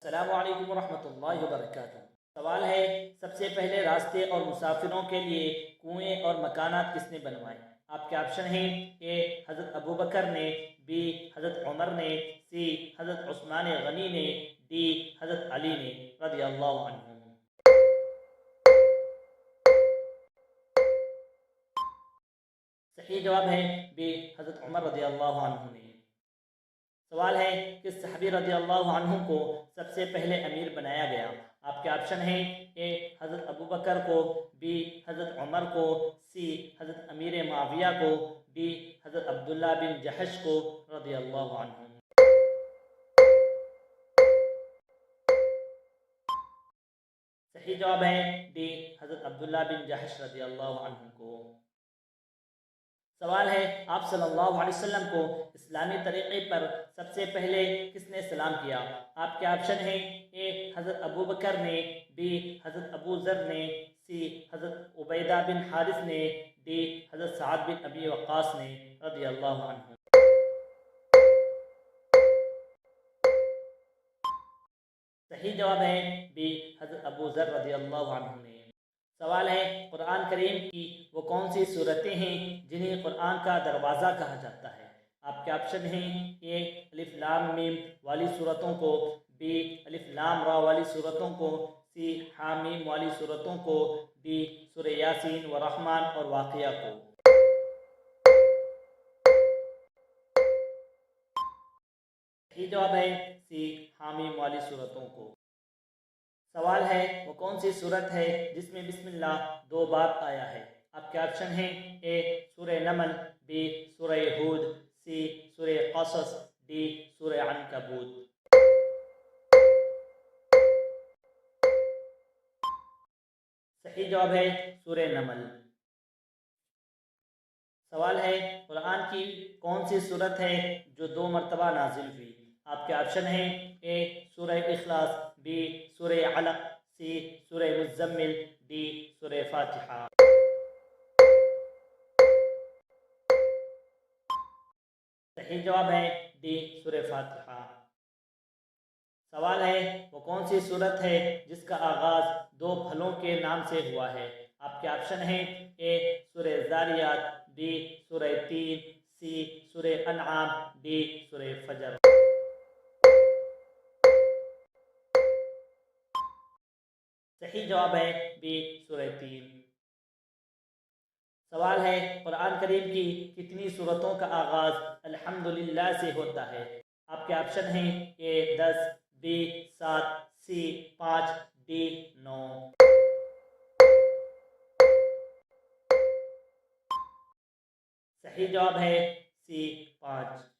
अस्सलामु अलैकुम वरहमतुल्लाहि वबरकातुहू। सवाल है, सबसे पहले रास्ते और मुसाफिरों के लिए कुएं और मकानात किसने बनवाए? आपके ऑप्शन हैं ए हज़रत अबू बकर ने, बी हज़रत उमर ने, सी हज़रत उस्मान गनी ने, डी हज़रत अली ने रज़ियल्लाहु अन्हुम। सही जवाब है बी हज़रत उमर रज़ियल्लाहु अन्हु ने। सवाल है, किस सहाबी रज़ियल्लाहु अन्हु को सबसे पहले अमीर बनाया गया? आपके ऑप्शन हैं ए हज़रत अबू बकर को, बी हज़रत उमर को, सी हज़रत अमीर मुआविया को, डी हज़रत अब्दुल्ला बिन जहश को रज़ियल्लाहु अन्हु। सही जवाब है डी हज़रत अब्दुल्ला बिन जहश रज़ियल्लाहु अन्हु को। सवाल है, आप सल्लल्लाहु अलैहि वसल्लम को इस्लामी तरीक़े पर सबसे पहले किसने सलाम किया? आपके ऑप्शन हैं ए हज़रत अबू बकर ने, बी हज़रत अबू ज़र ने, सी हज़रत उबैदा बिन हारिस ने, डी हज़रत साद बिन अबी वक़ास ने रज़ियल्लाहु अन्हु। सही जवाब है बी हज़रत अबू ज़र रज़ियल्लाहु अन्हु ने। सवाल है, कुरान करीम की वो कौन सी सूरतें हैं जिन्हें कुरान का दरवाज़ा कहा जाता है? आपके ऑप्शन हैं ए अलिफ लाम मीम वाली सूरतों को, बी अलिफ लाम रा वाली सूरतों को, सी हामीम वाली सूरतों को, डी सूरह यासीन व रहमान और वाक़िया को। सही जवाब है सी हामीम वाली सूरतों को। सवाल है, वो कौन सी सूरत है जिसमें बिस्मिल्लाह 2 बार आया है? आपके ऑप्शन हैं ए सूरह नमल, बी सूरह हूद, सी सूरह क़सस, डी सूरह अनकबूत। सही जवाब है सूरह नमल। सवाल है, कुरान की कौन सी सूरत है जो 2 मरतबा नाजिल हुई? आपके ऑप्शन हैं ए सूरह इखलास, बी सूरह अलक, सी सूरह मुज़्ज़म्मिल, डी सूरह फातिहा। सही जवाब है डी सूरह फातिहा। सवाल है, वो कौन सी सूरत है जिसका आगाज़ 2 फलों के नाम से हुआ है? आपके ऑप्शन हैं ए सूरह ज़ारियात, बी सूरह तीन, सी सूरह अनआम, डी सूरह फजर। सही जवाब है बी सूरह तीन। सवाल है, कुरान करीम की कितनी सूरतों का आगाज़ अल्हम्दुलिल्लाह से होता है? आपके ऑप्शन हैं ए 10, बी 7, सी 5, डी 9। सही जवाब है सी 5।